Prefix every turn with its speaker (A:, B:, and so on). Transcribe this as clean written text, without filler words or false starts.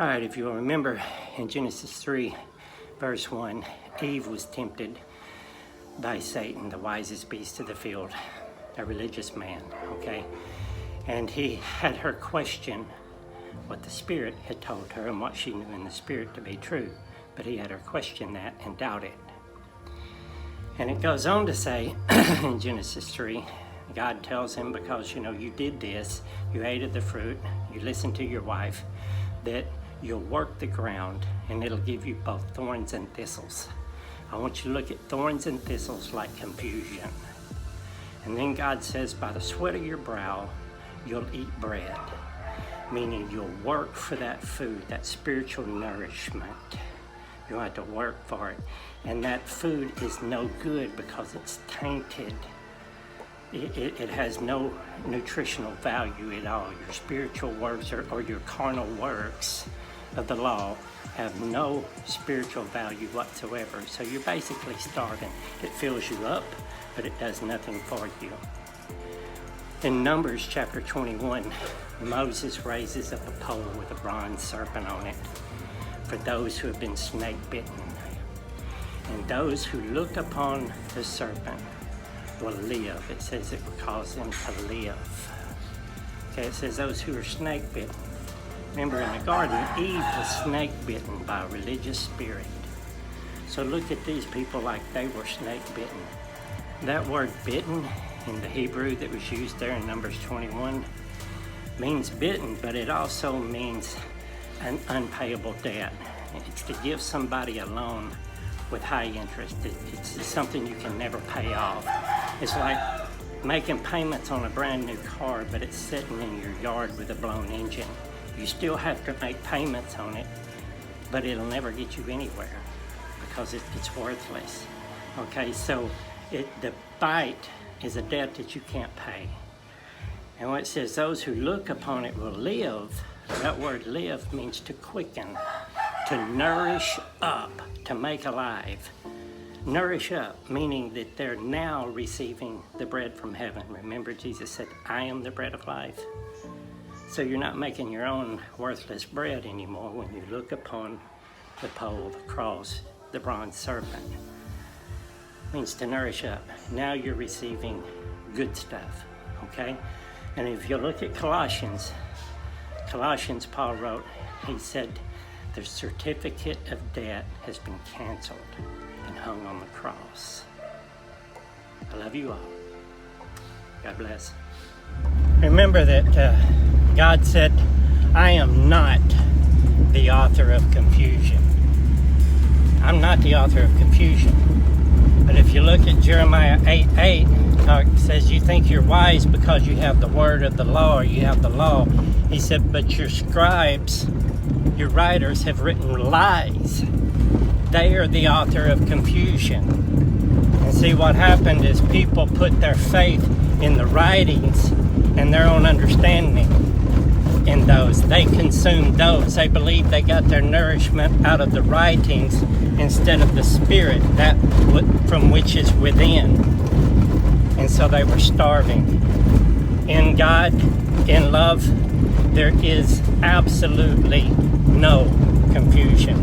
A: All right, if you'll remember in Genesis 3, verse 1, Eve was tempted by Satan, the wisest beast of the field, a religious man, okay? And he had her question what the Spirit had told her and what she knew in the Spirit to be true. But he had her question that and doubt it. And it goes on to say in Genesis 3, God tells him, because you did this, you ate of the fruit, you listened to your wife, that you'll work the ground and it'll give you both thorns and thistles. I want you to look at thorns and thistles like confusion. And then God says, by the sweat of your brow, you'll eat bread, meaning you'll work for that food, that spiritual nourishment. You'll have to work for it. And that food is no good because it's tainted. It has no nutritional value at all. Your spiritual works or your carnal works of the law have no spiritual value whatsoever. So you're basically starving. It fills you up, but it does nothing for you. In Numbers chapter 21, Moses raises up a pole with a bronze serpent on it for those who have been snake bitten. And those who look upon the serpent will live. It says it will cause them to live. Okay, it says those who are snake bitten. Remember in the garden, Eve was snake bitten by a religious spirit. So look at these people like they were snake bitten. That word bitten in the Hebrew that was used there in Numbers 21 means bitten, but it also means an unpayable debt. It's to give somebody a loan with high interest. It's something you can never pay off. It's like making payments on a brand new car, but it's sitting in your yard with a blown engine. You still have to make payments on it, but it'll never get you anywhere because it's worthless. Okay, so the bite is a debt that you can't pay. And when it says those who look upon it will live, that word live means to quicken, to nourish up, to make alive. Nourish up, meaning that they're now receiving the bread from heaven. Remember, Jesus said, I am the bread of life. So you're not making your own worthless bread anymore when you look upon the pole, the cross, the bronze serpent. It means to nourish up. Now you're receiving good stuff, okay? And if you look at Colossians, Paul wrote, he said, the certificate of debt has been canceled and hung on the cross. I love you all. God bless. Remember that God said, I am not the author of confusion. I'm not the author of confusion. But if you look at Jeremiah 8:8, it says you think you're wise because you have the word of the law or you have the law. He said, but your scribes, your writers have written lies. They are the author of confusion. And see, what happened is people put their faith in the writings and their own understanding in those. They consumed those. They believed they got their nourishment out of the writings instead of the Spirit, that from which is within. And so they were starving. In God, in love, there is absolutely no confusion.